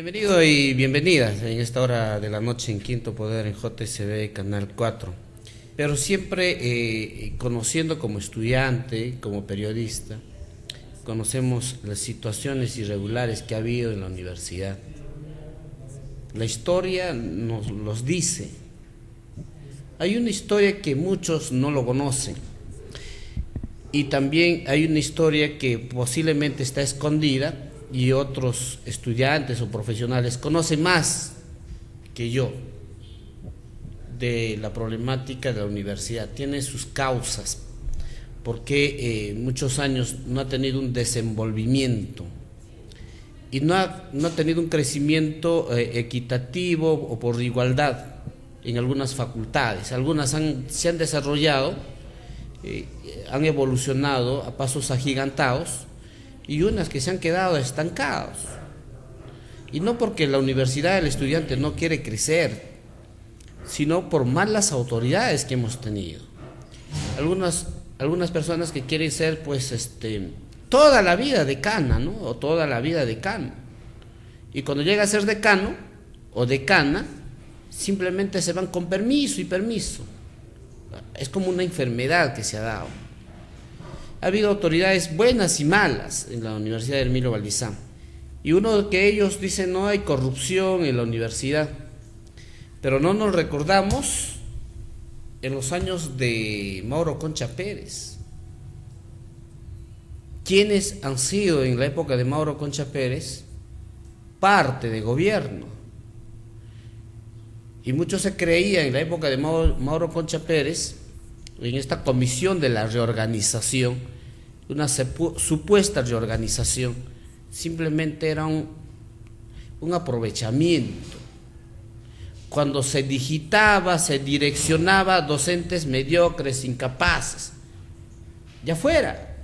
Bienvenido y bienvenidas en esta hora de la noche en Quinto Poder en JCB Canal 4. Pero siempre conociendo como estudiante, como periodista, conocemos las situaciones irregulares que ha habido en la universidad. La historia nos los dice. Hay una historia que muchos no lo conocen. Y también hay una historia que posiblemente está escondida y otros estudiantes o profesionales conocen más que yo de la problemática de la universidad. Tiene sus causas, porque muchos años no ha tenido un desenvolvimiento y no ha tenido un crecimiento equitativo o por igualdad en algunas facultades. Algunas se han desarrollado, han evolucionado a pasos agigantados, y unas que se han quedado estancados. Y no porque la universidad, el estudiante no quiere crecer, sino por malas autoridades que hemos tenido. Algunas personas que quieren ser toda la vida decana, ¿no? O toda la vida decano. Y cuando llega a ser decano o decana, simplemente se van con permiso y permiso. Es como una enfermedad que se ha dado. Ha habido autoridades buenas y malas en la Universidad de Hermilio Valdizán. Y uno de ellos dice: no hay corrupción en la universidad. Pero no nos recordamos en los años de Mauro Concha Pérez. ¿Quiénes han sido en la época de Mauro Concha Pérez parte de gobierno? Y mucho se creía en la época de Mauro Concha Pérez, en esta comisión de la reorganización, una supuesta reorganización, simplemente era un aprovechamiento. Cuando se digitaba, se direccionaba a docentes mediocres, incapaces, ya fuera.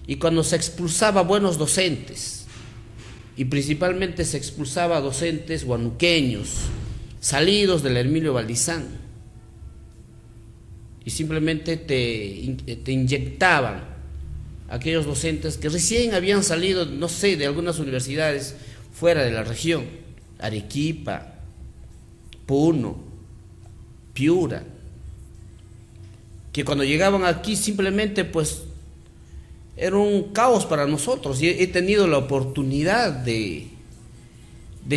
Y cuando se expulsaba a buenos docentes, y principalmente se expulsaba a docentes huanuqueños, salidos del Hermilio Valdizán, y simplemente te inyectaban aquellos docentes que recién habían salido, no sé, de algunas universidades fuera de la región, Arequipa, Puno, Piura, que cuando llegaban aquí simplemente era un caos para nosotros. Y he tenido la oportunidad de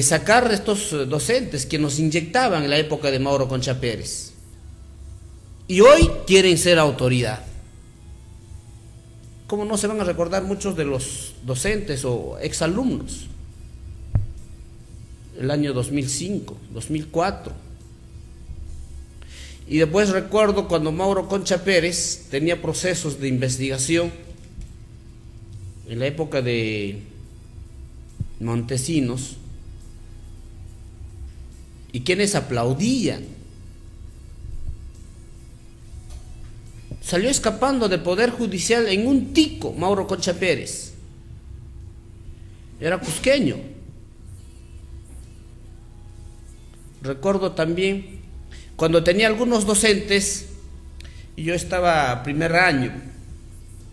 sacar a estos docentes que nos inyectaban en la época de Mauro Concha Pérez. Y hoy quieren ser autoridad. ¿Cómo no se van a recordar muchos de los docentes o exalumnos? El año 2005, 2004. Y después recuerdo cuando Mauro Concha Pérez tenía procesos de investigación en la época de Montesinos, y quienes aplaudían. Salió escapando del Poder Judicial en un tico, Mauro Concha Pérez. Era cusqueño. Recuerdo también cuando tenía algunos docentes, y yo estaba primer año,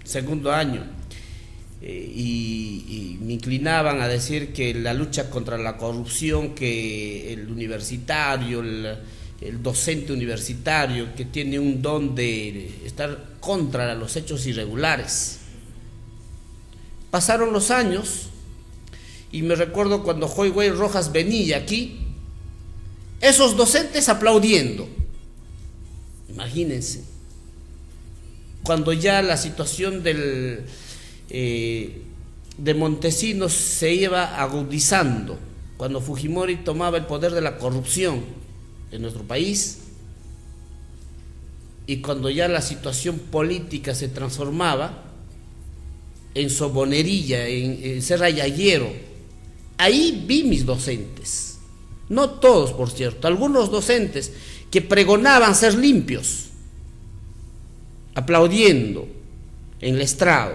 segundo año, y me inclinaban a decir que la lucha contra la corrupción, que el universitario, el docente universitario, que tiene un don de estar contra los hechos irregulares. Pasaron los años y me recuerdo cuando Joy Rojas venía aquí, esos docentes aplaudiendo. Imagínense, cuando ya la situación de Montesinos se iba agudizando, cuando Fujimori tomaba el poder de la corrupción en nuestro país, y cuando ya la situación política se transformaba en sobonería, en ser ayayero, ahí vi mis docentes, no todos por cierto, algunos docentes que pregonaban ser limpios, aplaudiendo en el estrado.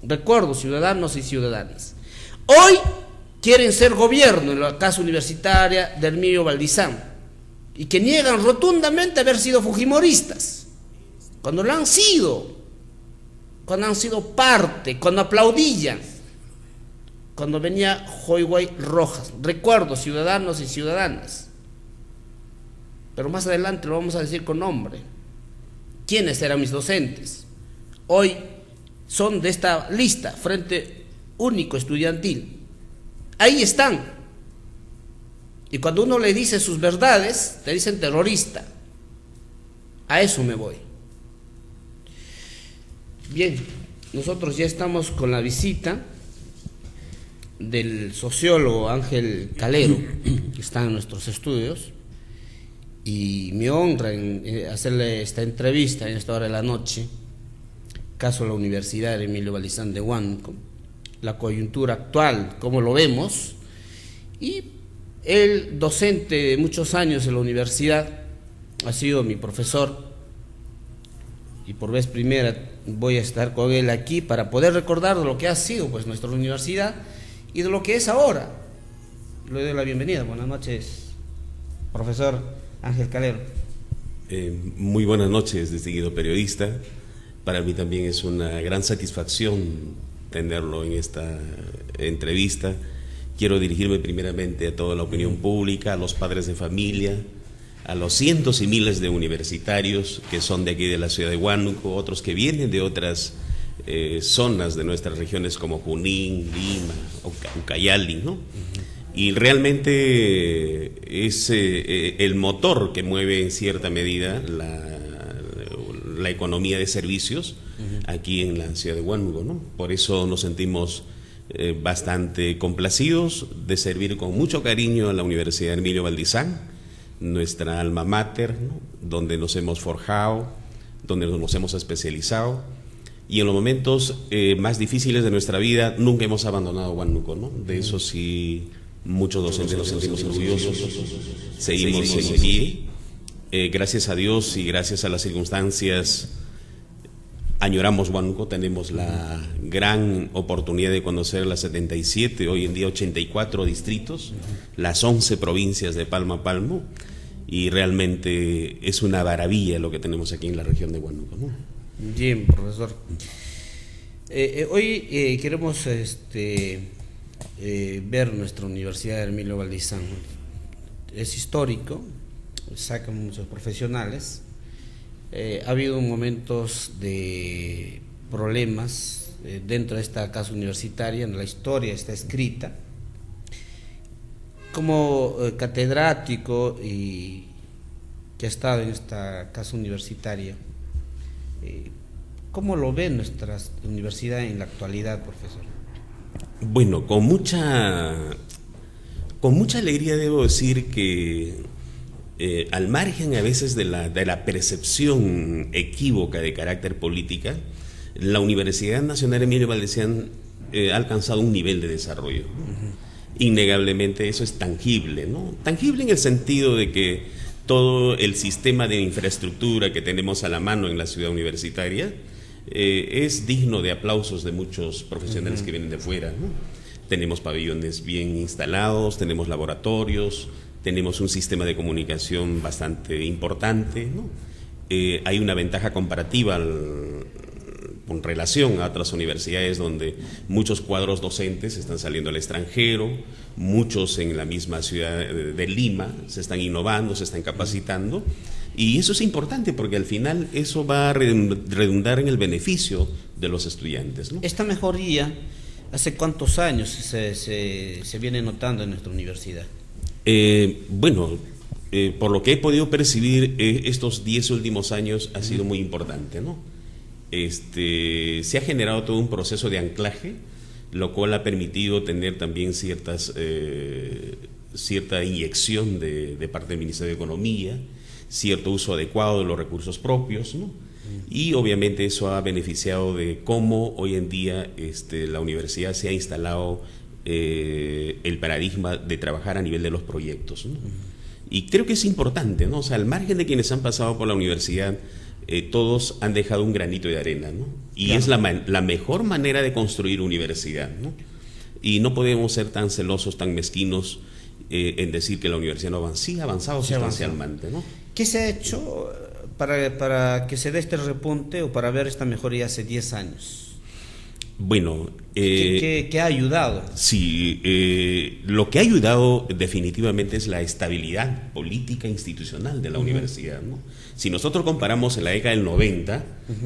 Recuerdo ciudadanos y ciudadanas. Hoy quieren ser gobierno en la casa universitaria de Hermilio Valdizán, y que niegan rotundamente haber sido fujimoristas, cuando lo han sido, cuando han sido parte, cuando aplaudían. cuando venía Joyguay Rojas. Recuerdo, ciudadanos y ciudadanas. Pero más adelante lo vamos a decir con nombre. ¿Quiénes eran mis docentes? Hoy son de esta lista, Frente Único Estudiantil. Ahí están. Y cuando uno le dice sus verdades, te dicen terrorista. A eso me voy. Bien, nosotros ya estamos con la visita del sociólogo Ángel Calero, que está en nuestros estudios, y me honra en hacerle esta entrevista en esta hora de la noche, caso de la Universidad Emilio Valdizán de Huánuco, la coyuntura actual, cómo lo vemos, y él, docente de muchos años en la universidad, ha sido mi profesor, y por vez primera voy a estar con él aquí para poder recordar de lo que ha sido pues nuestra universidad y de lo que es ahora. Le doy la bienvenida. Buenas noches, profesor Ángel Calero. Muy buenas noches, distinguido periodista. Para mí también es una gran satisfacción tenerlo en esta entrevista. Quiero dirigirme primeramente a toda la opinión pública, a los padres de familia, a los cientos y miles de universitarios que son de aquí de la ciudad de Huánuco, otros que vienen de otras zonas de nuestras regiones como Junín, Lima, Ucayali, ¿no? Y realmente es el motor que mueve en cierta medida la economía de servicios aquí en la ciudad de Huánuco, ¿no? Por eso nos sentimos bastante complacidos de servir con mucho cariño a la Universidad Emilio Valdizán, nuestra alma mater, ¿no? Donde nos hemos forjado, donde nos hemos especializado, y en los momentos más difíciles de nuestra vida nunca hemos abandonado Huánuco, ¿no? De eso sí, muchos docentes nos sentimos orgullosos, seguimos en pie, gracias a Dios y gracias a las circunstancias. Añoramos Huánuco, tenemos la gran oportunidad de conocer las 77, hoy en día 84 distritos, las 11 provincias de palmo a palmo, y realmente es una maravilla lo que tenemos aquí en la región de Huánuco, ¿no? Bien, profesor. Hoy queremos ver nuestra Universidad Emilio Valdizán. Es histórico, sacan muchos profesionales. Ha habido momentos de problemas dentro de esta casa universitaria, en la historia está escrita. Como catedrático y que ha estado en esta casa universitaria, ¿cómo lo ve nuestra universidad en la actualidad, profesor? Bueno, con mucha alegría debo decir que al margen a veces de la percepción equívoca de carácter política, la Universidad Nacional Emilio Valdizán ha alcanzado un nivel de desarrollo, ¿no? Innegablemente eso es tangible, ¿no? Tangible en el sentido de que todo el sistema de infraestructura que tenemos a la mano en la ciudad universitaria es digno de aplausos de muchos profesionales que vienen de fuera, ¿no? Tenemos pabellones bien instalados, tenemos laboratorios, tenemos un sistema de comunicación bastante importante, ¿no? Hay una ventaja comparativa con relación a otras universidades donde muchos cuadros docentes están saliendo al extranjero, muchos en la misma ciudad de Lima se están innovando, se están capacitando, y eso es importante porque al final eso va a redundar en el beneficio de los estudiantes, ¿no? Esta mejoría, ¿hace cuántos años se viene notando en nuestra universidad? Por lo que he podido percibir, estos 10 últimos años ha sido muy importante, ¿no? Se ha generado todo un proceso de anclaje, lo cual ha permitido tener también cierta inyección de parte del Ministerio de Economía, cierto uso adecuado de los recursos propios, ¿no? Y obviamente eso ha beneficiado de cómo hoy en día la universidad se ha instalado el paradigma de trabajar a nivel de los proyectos, ¿no? Y creo que es importante, ¿no? O sea, al margen de quienes han pasado por la universidad, todos han dejado un granito de arena, ¿no? Y claro, es la mejor manera de construir universidad, ¿no? Y no podemos ser tan celosos, tan mezquinos en decir que la universidad no avanza. Sí ha avanzado sustancialmente, ¿no? ¿Qué se ha hecho para que se dé este repunte o para ver esta mejoría hace 10 años? Bueno, ¿Qué ha ayudado? sí, lo que ha ayudado definitivamente es la estabilidad política e institucional de la universidad, ¿no? Si nosotros comparamos en la década del 90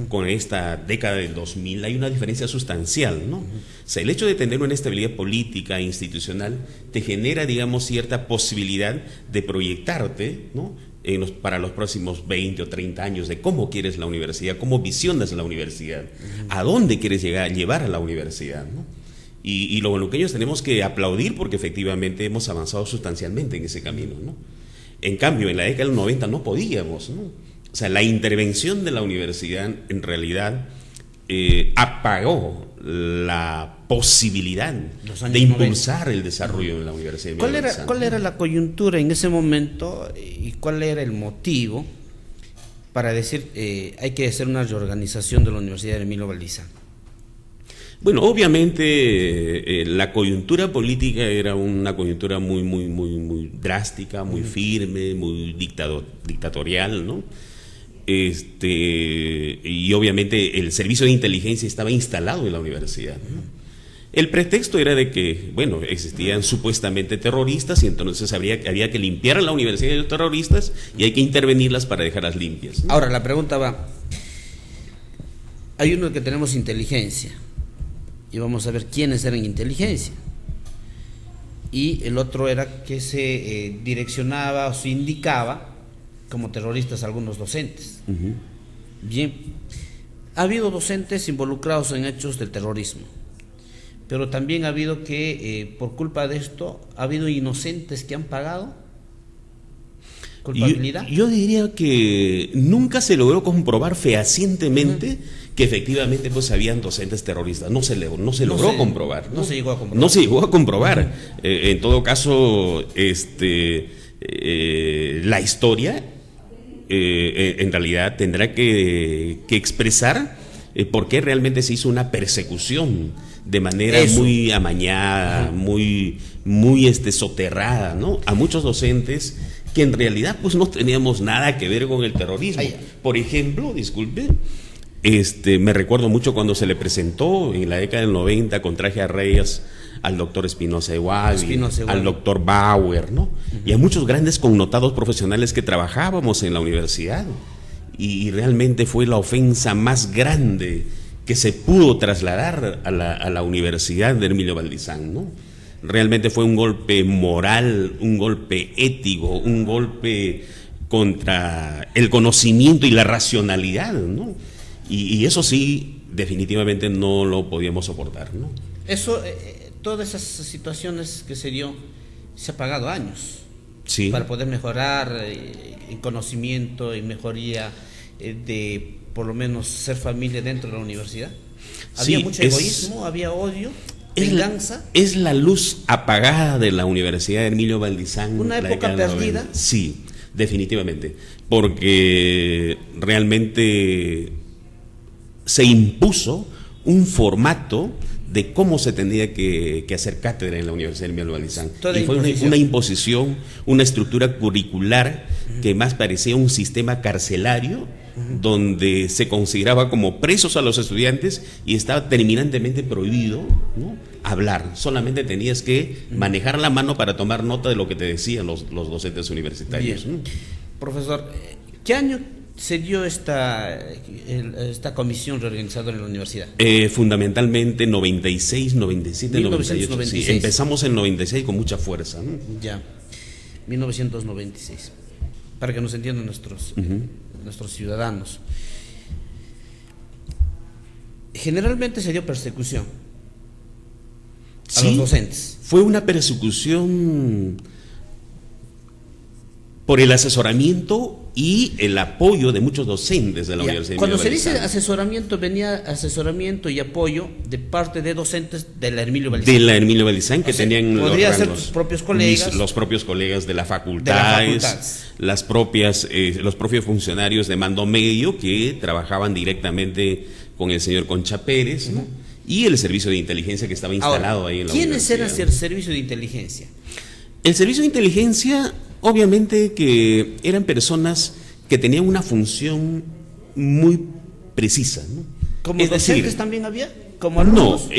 con esta década del 2000, hay una diferencia sustancial, ¿no? O sea, el hecho de tener una estabilidad política e institucional te genera, digamos, cierta posibilidad de proyectarte, ¿no?, para los próximos 20 o 30 años, de cómo quieres la universidad, cómo visionas la universidad, a dónde quieres llevar a la universidad, ¿no? Y lo bueno que ellos tenemos que aplaudir, porque efectivamente hemos avanzado sustancialmente en ese camino, ¿no? En cambio, en la década del 90 no podíamos, ¿no? O sea, la intervención de la universidad en realidad apagó la posibilidad de impulsar el desarrollo de la universidad. ¿Cuál era la coyuntura en ese momento y cuál era el motivo para decir hay que hacer una reorganización de la Universidad de Emilio Valdizán? Bueno, obviamente la coyuntura política era una coyuntura muy drástica, muy firme, muy dictatorial, ¿no? Y obviamente el servicio de inteligencia estaba instalado en la universidad, ¿no? El pretexto era de que, bueno, existían supuestamente terroristas y entonces había que limpiar a la universidad de los terroristas y hay que intervenirlas para dejarlas limpias, ¿no? Ahora, la pregunta va, hay uno que tenemos inteligencia y vamos a ver quiénes eran inteligencia, y el otro era que se direccionaba o se indicaba como terroristas a algunos docentes. Bien, ha habido docentes involucrados en hechos del terrorismo, pero también ha habido que, por culpa de esto, ha habido inocentes que han pagado culpabilidad. Yo diría que nunca se logró comprobar fehacientemente que efectivamente pues habían docentes terroristas. No se logró comprobar. No se llegó a comprobar. No se llegó a comprobar. En todo caso, la historia en realidad tendrá que expresar por qué realmente se hizo una persecución de manera muy amañada, muy soterrada, ¿no?, a muchos docentes que en realidad pues no teníamos nada que ver con el terrorismo. Por ejemplo, disculpe, me recuerdo mucho cuando se le presentó en la década del 90 con traje a reyes al doctor Espinosa Eguavi, al doctor Bauer, ¿no? Y a muchos grandes connotados profesionales que trabajábamos en la universidad, y realmente fue la ofensa más grande que se pudo trasladar a la Universidad de Emilio Valdizán, ¿no? Realmente fue un golpe moral, un golpe ético, un golpe contra el conocimiento y la racionalidad, ¿no? Y eso sí, definitivamente no lo podíamos soportar, ¿no? Eso, todas esas situaciones que se dio, se ha pagado años, sí, para poder mejorar en conocimiento y mejoría de por lo menos ser familia dentro de la universidad. Había mucho egoísmo, había odio, venganza. Es la luz apagada de la Universidad de Emilio Valdizán. Una época perdida. Sí, definitivamente, porque realmente se impuso un formato de cómo se tenía que hacer cátedra en la Universidad de Emilio Valdizán. Y fue una imposición, una estructura curricular que más parecía un sistema carcelario, donde se consideraba como presos a los estudiantes y estaba terminantemente prohibido, ¿no?, hablar. Solamente tenías que manejar la mano para tomar nota de lo que te decían los docentes universitarios. Bien. Profesor, ¿qué año se dio esta comisión reorganizadora en la universidad? Fundamentalmente 96, 97, 1996. 98. Sí, empezamos en 96 con mucha fuerza, ¿no? Ya, 1996. Para que nos entiendan nuestros ciudadanos. Generalmente se dio persecución a los docentes. Fue una persecución por el asesoramiento y el apoyo de muchos docentes de la Universidad. Cuando se dice asesoramiento, venía asesoramiento y apoyo de parte de docentes de la Emilio Valdizán. De la Emilio Valdizán, que tenían podría ser tus propios colegas. Los propios colegas de la facultad, los propios funcionarios de mando medio que trabajaban directamente con el señor Concha Pérez, ¿no?, y el servicio de inteligencia que estaba instalado ahí en la universidad. ¿Quiénes eran el servicio de inteligencia? El servicio de inteligencia, obviamente que eran personas que tenían una función muy precisa, ¿no? ¿Como docentes también había? como alumnos? No,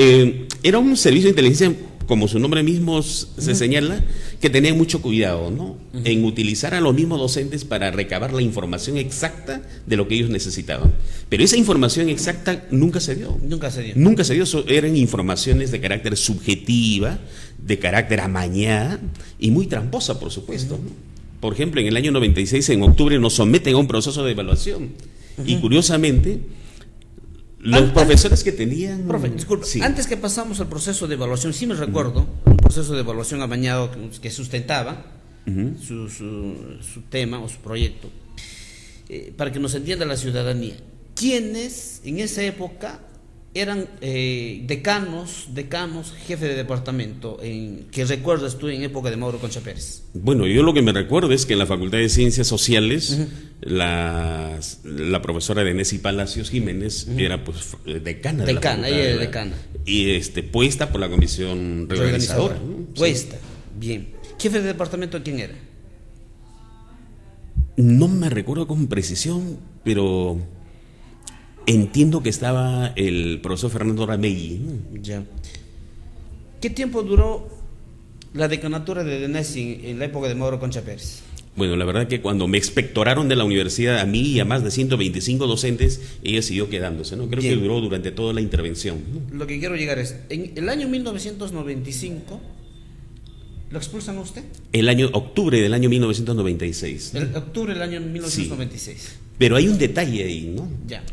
era un servicio de inteligencia, como su nombre mismo se señala, que tenía mucho cuidado, ¿no? En utilizar a los mismos docentes para recabar la información exacta de lo que ellos necesitaban. Pero esa información exacta nunca se dio. Nunca se dio. Nunca se dio, eran informaciones de carácter subjetiva, de carácter amañada y muy tramposa, por supuesto, ¿no? Por ejemplo, en el año 96, en octubre, nos someten a un proceso de evaluación. Y curiosamente, los profesores que tenían... Profe, disculpe, sí. Antes que pasamos al proceso de evaluación, sí me recuerdo, un proceso de evaluación amañado que sustentaba su tema o su proyecto, para que nos entienda la ciudadanía. ¿Quiénes en esa época eran decanos, jefe de departamento, que recuerdas tú en época de Mauro Concha Pérez? Bueno, yo lo que me recuerdo es que en la Facultad de Ciencias Sociales, la profesora Denesi Palacios Jiménez era pues decana de la facultad, ella era decana. Y puesta por la comisión reorganizadora, ¿no? Puesta, bien. ¿Jefe de departamento quién era? No me recuerdo con precisión, pero entiendo que estaba el profesor Fernando Ramelli. Ya. ¿Qué tiempo duró la decanatura de Denesi en la época de Mauro Concha Pérez? Bueno, la verdad que cuando me expectoraron de la universidad a mí y a más de 125 docentes, ella siguió quedándose, ¿no? Creo que duró durante toda la intervención, ¿no? Lo que quiero llegar es, en el año 1995, ¿lo expulsan a usted? Octubre del año 1996. El octubre del año 1996. Sí. Pero hay un detalle ahí, ¿no? Ya.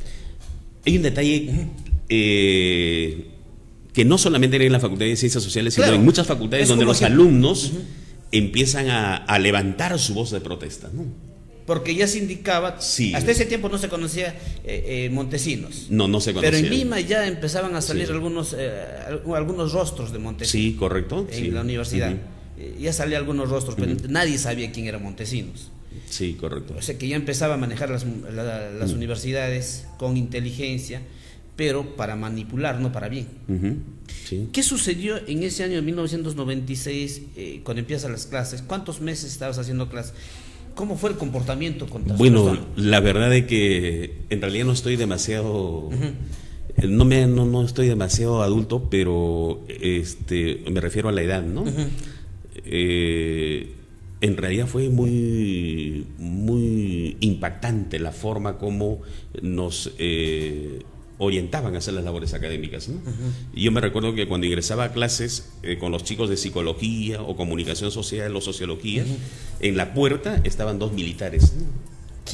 Hay un detalle que no solamente era en la Facultad de Ciencias Sociales, sino en muchas facultades donde los alumnos empiezan a levantar su voz de protesta, ¿no? Porque ya se indicaba, hasta ese tiempo no se conocía Montesinos. No se conocía. Pero en Lima ya empezaban a salir algunos rostros de Montesinos. Sí, correcto. En la universidad. Ya salían algunos rostros, pero nadie sabía quién era Montesinos. Sí, correcto. O sea que ya empezaba a manejar las universidades con inteligencia, pero para manipular, no para bien. Sí. ¿Qué sucedió en ese año de 1996 cuando empiezan las clases? ¿Cuántos meses estabas haciendo clases? ¿Cómo fue el comportamiento contra Bueno, la verdad es que en realidad no estoy demasiado... No estoy demasiado adulto, pero me refiero a la edad, ¿no? En realidad fue muy impactante la forma como nos orientaban a hacer las labores académicas, ¿no? Y yo me recuerdo que cuando ingresaba a clases con los chicos de psicología o comunicación social o sociología, en la puerta estaban 2 militares, ¿no?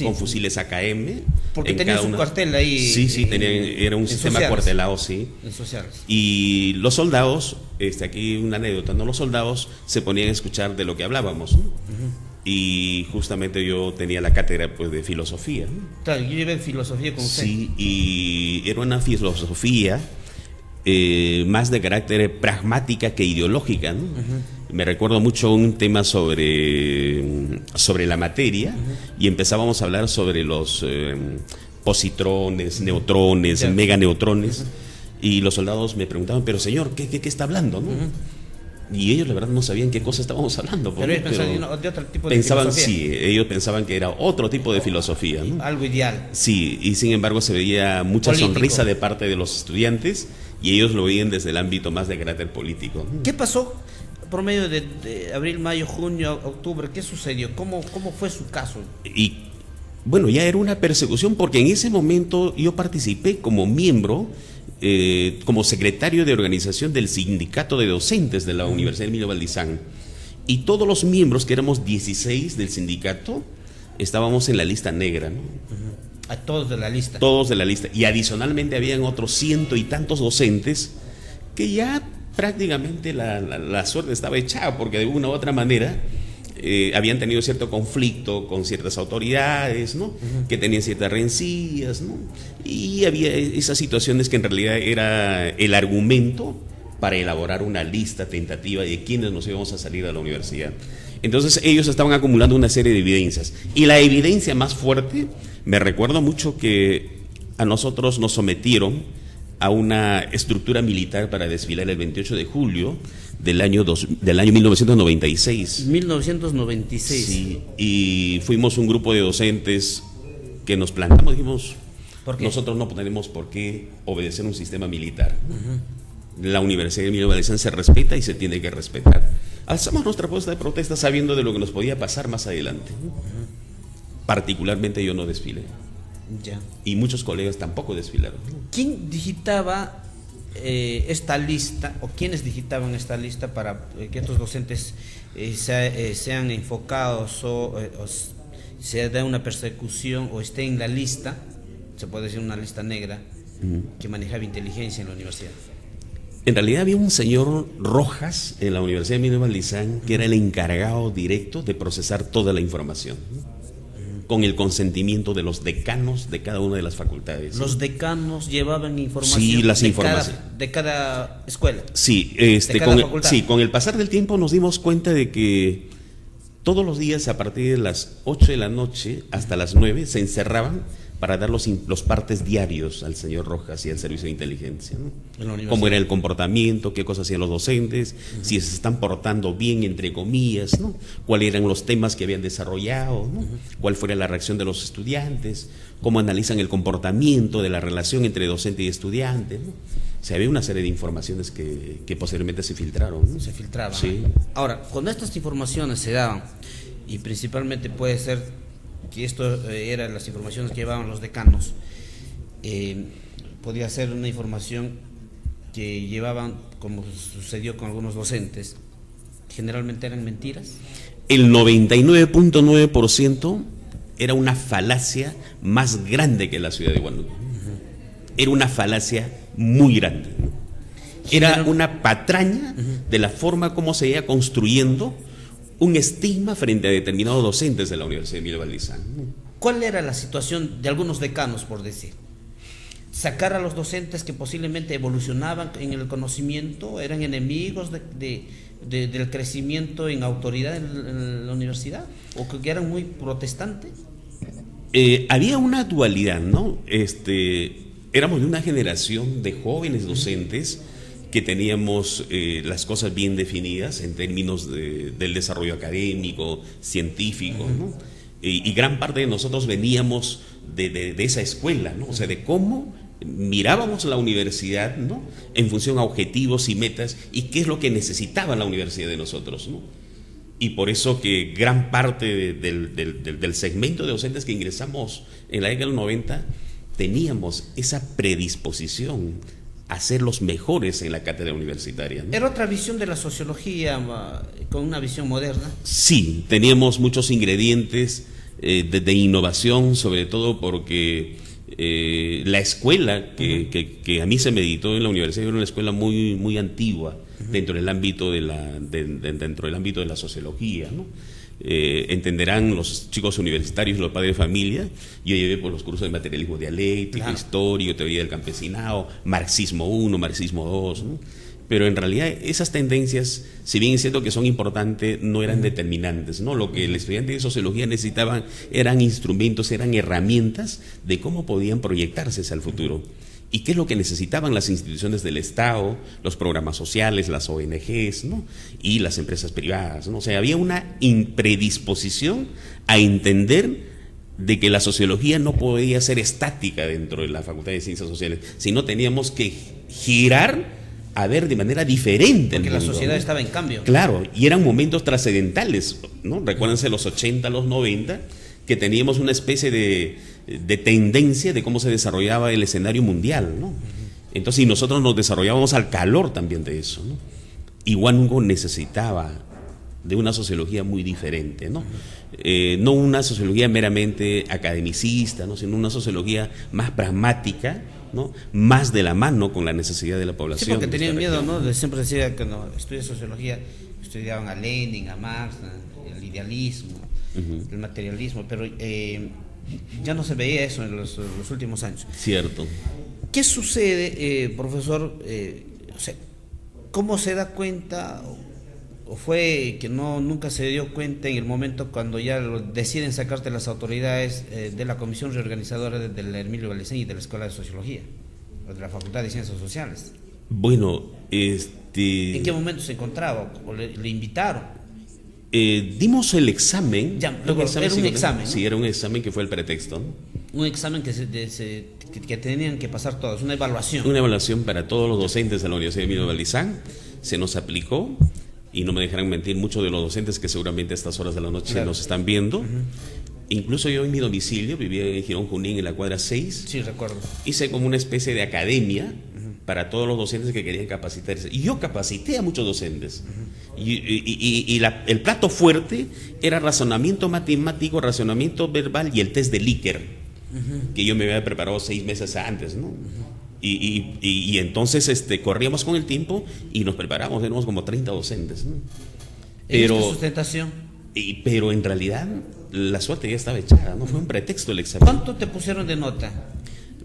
Con fusiles AKM. Porque tenían su cuartel ahí. Sí, era un sistema cuartelado, sí. En sociales. Y los soldados, aquí una anécdota, ¿no? Los soldados se ponían a escuchar de lo que hablábamos, ¿no? Y justamente yo tenía la cátedra pues de filosofía, ¿no? Claro, yo llevé filosofía con usted. Sí, y era una filosofía más de carácter pragmática que ideológica, ¿no? Me recuerdo mucho un tema sobre la materia y empezábamos a hablar sobre los positrones, neutrones, meganeutrones, y los soldados me preguntaban, pero señor, ¿qué está hablando, no? Y ellos la verdad no sabían qué cosa estábamos hablando. Pero ellos pensaban de otro tipo de filosofía. Sí, ellos pensaban que era otro tipo de filosofía, ¿no? Algo ideal. Sí, y sin embargo se veía mucha sonrisa de parte de los estudiantes y ellos lo veían desde el ámbito más de carácter político, ¿no? ¿Qué pasó por medio de abril, mayo, junio, octubre? ¿Qué sucedió? ¿Cómo fue su caso? Y bueno, ya era una persecución porque en ese momento yo participé como miembro, como secretario de organización del sindicato de docentes de la Universidad Emilio Valdizán, y todos los miembros, que éramos 16 del sindicato, estábamos en la lista negra, ¿no? A todos de la lista. Todos de la lista, y adicionalmente habían otros 100 y tantos docentes que ya prácticamente la suerte estaba echada, porque de una u otra manera habían tenido cierto conflicto con ciertas autoridades, ¿no? Que tenían ciertas rencillas, ¿no? Y había esas situaciones que en realidad era el argumento para elaborar una lista tentativa de quienes nos íbamos a salir a la universidad. Entonces ellos estaban acumulando una serie de evidencias, y la evidencia más fuerte, me recuerdo mucho que a nosotros nos sometieron a una estructura militar para desfilar el 28 de julio del año 1996. 1996. Sí, y fuimos un grupo de docentes que nos plantamos, dijimos, ¿Por qué? Nosotros no tenemos por qué obedecer un sistema militar. La Universidad de Emilio Valdizán se respeta y se tiene que respetar. Alzamos nuestra puesta de protesta sabiendo de lo que nos podía pasar más adelante. Particularmente yo no desfilé. Ya. Y muchos colegas tampoco desfilaron. ¿Quién digitaba esta lista, o quiénes digitaban esta lista para que estos docentes sean enfocados o se dé una persecución o esté en la lista, se puede decir una lista negra, que manejaba inteligencia en la universidad? En realidad había un señor Rojas en la Universidad de Emilio Valdizán que era el encargado directo de procesar toda la información, con el consentimiento de los decanos de cada una de las facultades. ¿Los decanos llevaban información? Sí, las informaciones. De cada escuela. Sí, facultad. Con el pasar del tiempo nos dimos cuenta de que todos los días a partir de las 8 de la noche hasta las 9 se encerraban para dar los partes diarios al señor Rojas y al Servicio de Inteligencia, ¿no? Cómo era el comportamiento, qué cosas hacían los docentes, si se están portando bien, entre comillas, ¿no? Cuáles eran los temas que habían desarrollado, ¿no? Cuál fuera la reacción de los estudiantes, cómo analizan el comportamiento de la relación entre docente y estudiante, ¿no? O sea, había una serie de informaciones que posteriormente se filtraron, ¿no? Se filtraban. Sí. Ahora, cuando estas informaciones se daban, y principalmente puede ser que esto eran las informaciones que llevaban los decanos, podía ser una información que llevaban, como sucedió con algunos docentes, generalmente eran mentiras. El 99.9% era una falacia más grande que la ciudad de Huánuco. Era una falacia muy grande. Era una patraña de la forma como se iba construyendo un estigma frente a determinados docentes de la Universidad de Emilio Valdizán. ¿Cuál era la situación de algunos decanos, por decir? Sacar a los docentes que posiblemente evolucionaban en el conocimiento, eran enemigos del crecimiento en autoridad en la universidad, o que eran muy protestantes. Había una dualidad, ¿no? Éramos de una generación de jóvenes docentes que teníamos las cosas bien definidas en términos del desarrollo académico, científico, ¿no? Y gran parte de nosotros veníamos de esa escuela, ¿no? O sea, de cómo mirábamos la universidad, ¿no? En función a objetivos y metas, y qué es lo que necesitaba la universidad de nosotros, ¿no? Y por eso que gran parte del segmento de docentes que ingresamos en la década del 90 teníamos esa predisposición a ser los mejores en la cátedra universitaria, ¿no? ¿Era otra visión de la sociología con una visión moderna? Sí, teníamos muchos ingredientes de innovación, sobre todo porque la escuela que a mí se me dictó en la universidad era una escuela muy, muy antigua dentro del ámbito dentro del ámbito de la sociología, ¿no? Entenderán los chicos universitarios y los padres de familia. Yo llevé por los cursos de materialismo dialéctico, claro, histórico, teoría del campesinado, marxismo 1, marxismo 2, ¿no? Pero en realidad esas tendencias, si bien es cierto que son importantes, no eran determinantes, ¿no? Lo que el estudiante de sociología necesitaban eran instrumentos, eran herramientas de cómo podían proyectarse hacia el futuro. ¿Y qué es lo que necesitaban las instituciones del Estado, los programas sociales, las ONGs, ¿no? Y las empresas privadas, ¿no? O sea, había una predisposición a entender de que la sociología no podía ser estática dentro de la Facultad de Ciencias Sociales, sino teníamos que girar a ver de manera diferente. Porque la sociedad estaba en cambio. Claro, y eran momentos trascendentales, ¿no? Recuérdense los 80, los 90, que teníamos una especie de tendencia de cómo se desarrollaba el escenario mundial, ¿no? Entonces, y nosotros nos desarrollábamos al calor también de eso, ¿no? Y Huánuco necesitaba de una sociología muy diferente, ¿no? No una sociología meramente academicista, ¿no? Sino una sociología más pragmática, ¿no? Más de la mano con la necesidad de la población. Sí, porque tenían miedo, ¿no? Siempre decía que no estudia sociología, estudiaban a Lenin, a Marx, el idealismo, el materialismo, pero ya no se veía eso en los últimos años. Cierto. ¿Qué sucede, profesor? O sea, ¿cómo se da cuenta, o fue que nunca se dio cuenta en el momento cuando ya deciden sacarte las autoridades de la comisión reorganizadora del Emilio Valdizán y de la Escuela de Sociología, o de la Facultad de Ciencias Sociales? Bueno, ¿en qué momento se encontraba? ¿O le invitaron? Dimos el examen. Ya, luego, era un examen, ¿no? Sí, era un examen que fue el pretexto, ¿no? Un examen que tenían que pasar todos, una evaluación. Una evaluación para todos los docentes de la Universidad de Emilio Balizán. Se nos aplicó, y no me dejarán mentir muchos de los docentes que seguramente a estas horas de la noche claro. Nos están viendo. Incluso yo en mi domicilio, vivía en Girón Junín, en la cuadra 6. Sí, recuerdo. Hice como una especie de academia para todos los docentes que querían capacitarse. Y yo capacité a muchos docentes. El plato fuerte era razonamiento matemático, razonamiento verbal y el test de Likert, que yo me había preparado 6 meses antes, ¿no? Y entonces corríamos con el tiempo y nos preparamos, éramos como 30 docentes, ¿no? Pero sustentación. Pero en realidad la suerte ya estaba echada, no fue un pretexto el examen. ¿Cuánto te pusieron de nota?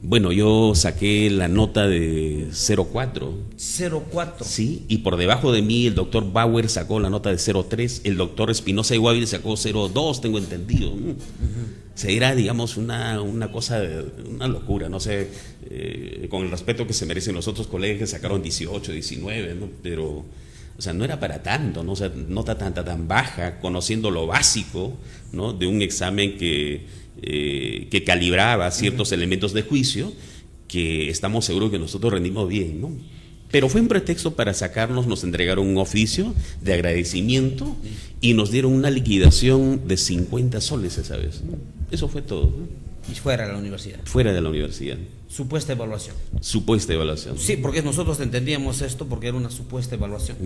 Bueno, yo saqué la nota de 0,4. 0,4. Sí, y por debajo de mí el doctor Bauer sacó la nota de 0,3, el doctor Espinosa Iguávila sacó 0,2, tengo entendido. O sea, era, digamos, una cosa, una locura, no sé, con el respeto que se merecen los otros colegas que sacaron 18, 19, ¿no? Pero, o sea, no era para tanto, ¿no? O sea, nota tan baja, conociendo lo básico, ¿no? De un examen que calibraba ciertos elementos de juicio, que estamos seguros que nosotros rendimos bien, ¿no? Pero fue un pretexto para sacarnos, nos entregaron un oficio de agradecimiento y nos dieron una liquidación de 50 soles esa vez, ¿no? Eso fue todo, ¿no? Y fuera de la universidad. Fuera de la universidad. Supuesta evaluación. Supuesta evaluación. Sí, porque nosotros entendíamos esto porque era una supuesta evaluación.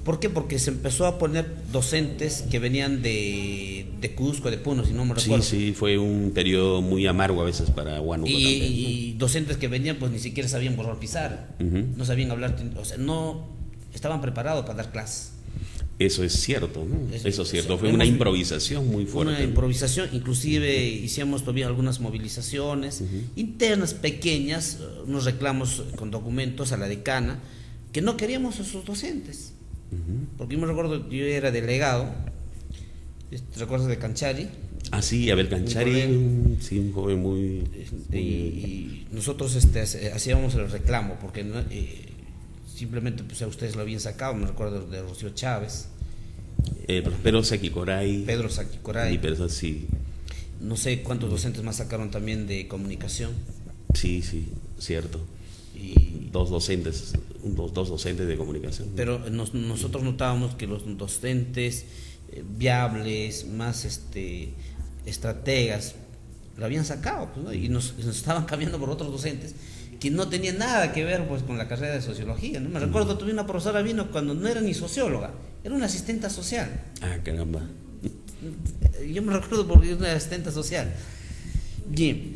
¿Por qué? Porque se empezó a poner docentes que venían de Cusco, de Puno, si no me recuerdo. Sí, fue un periodo muy amargo a veces para Huánuco también, ¿no? Y docentes que venían pues ni siquiera sabían borrar pizarra, no sabían hablar, o sea, no estaban preparados para dar clases. Eso es cierto, ¿no? Eso es cierto, fue una improvisación muy fuerte. Una improvisación, inclusive hicimos todavía algunas movilizaciones internas pequeñas, unos reclamos con documentos a la decana, que no queríamos a esos docentes. Porque yo me recuerdo, yo era delegado, ¿te recuerdas de Canchari? Ah, sí, Abel Canchari, sí, un joven muy... Y nosotros hacíamos el reclamo, porque no, simplemente pues a ustedes lo habían sacado, me recuerdo de Rocío Chávez, Pedro Saquicoray, y pero sí, no sé cuántos docentes más sacaron también de comunicación. Sí, cierto, y dos docentes de comunicación. Pero nosotros notábamos que los docentes viables, más estrategas, lo habían sacado, pues, ¿no? Y nos estaban cambiando por otros docentes que no tenía nada que ver pues con la carrera de sociología, ¿no? Me recuerdo, tuve una profesora, vino cuando no era ni socióloga, era una asistenta social. Ah, caramba. Yo me recuerdo porque era una asistenta social. Bien,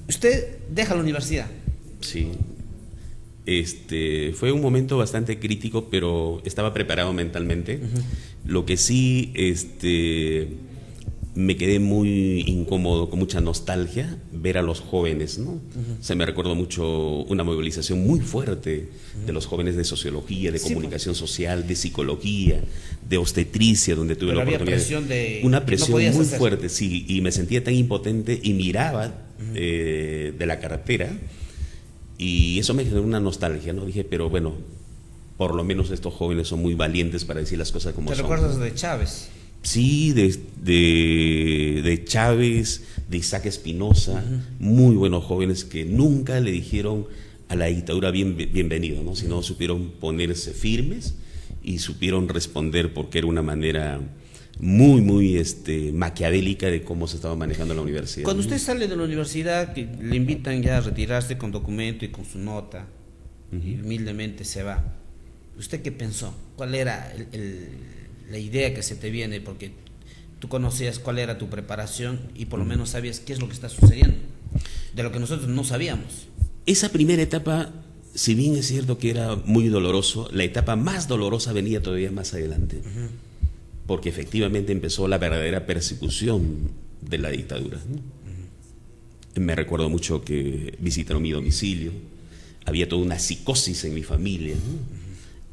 usted deja la universidad. Sí. Fue un momento bastante crítico, pero estaba preparado mentalmente. Lo que sí, me quedé muy incómodo, con mucha nostalgia, ver a los jóvenes, ¿no? Se me recuerdo mucho una movilización muy fuerte de los jóvenes de sociología, de comunicación social, de psicología, de obstetricia, donde tuve la oportunidad. Una presión muy fuerte, sí, y me sentía tan impotente y miraba de la carretera, y eso me generó una nostalgia, ¿no? Dije, pero bueno, por lo menos estos jóvenes son muy valientes para decir las cosas como son. ¿Te recuerdas de Chávez? Sí, de Chávez, de Isaac Espinosa, muy buenos jóvenes que nunca le dijeron a la dictadura bienvenido, ¿no? Sino supieron ponerse firmes y supieron responder, porque era una manera muy maquiavélica de cómo se estaba manejando la universidad. Cuando usted sale de la universidad, que le invitan ya a retirarse con documento y con su nota, y humildemente se va, ¿usted qué pensó? ¿Cuál era la idea que se te viene? Porque tú conocías cuál era tu preparación y por lo menos sabías qué es lo que está sucediendo, de lo que nosotros no sabíamos. Esa primera etapa, si bien es cierto que era muy doloroso, la etapa más dolorosa venía todavía más adelante, porque efectivamente empezó la verdadera persecución de la dictadura, ¿no? Me recuerdo mucho que visitaron mi domicilio, había toda una psicosis en mi familia, ¿no?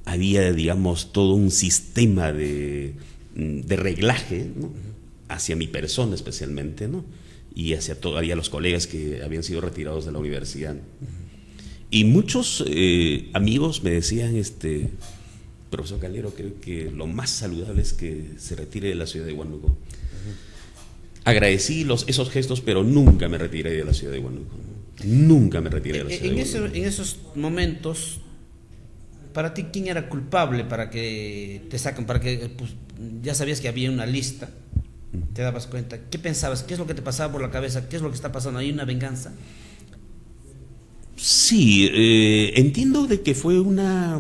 Había, digamos, todo un sistema de reglaje, ¿no? Hacia mi persona especialmente, ¿no? Y hacia todavía los colegas que habían sido retirados de la universidad. Y muchos amigos me decían, profesor Calero, creo que lo más saludable es que se retire de la ciudad de Huánuco. Agradecí esos gestos, pero nunca me retiré de la ciudad de Huánuco. Nunca me retiré de la ciudad de Huánuco. En esos momentos, para ti, ¿quién era culpable para que te sacan? Para que pues, ya sabías que había una lista, te dabas cuenta. ¿Qué pensabas? ¿Qué es lo que te pasaba por la cabeza? ¿Qué es lo que está pasando? ¿Hay una venganza? Sí, entiendo de que fue una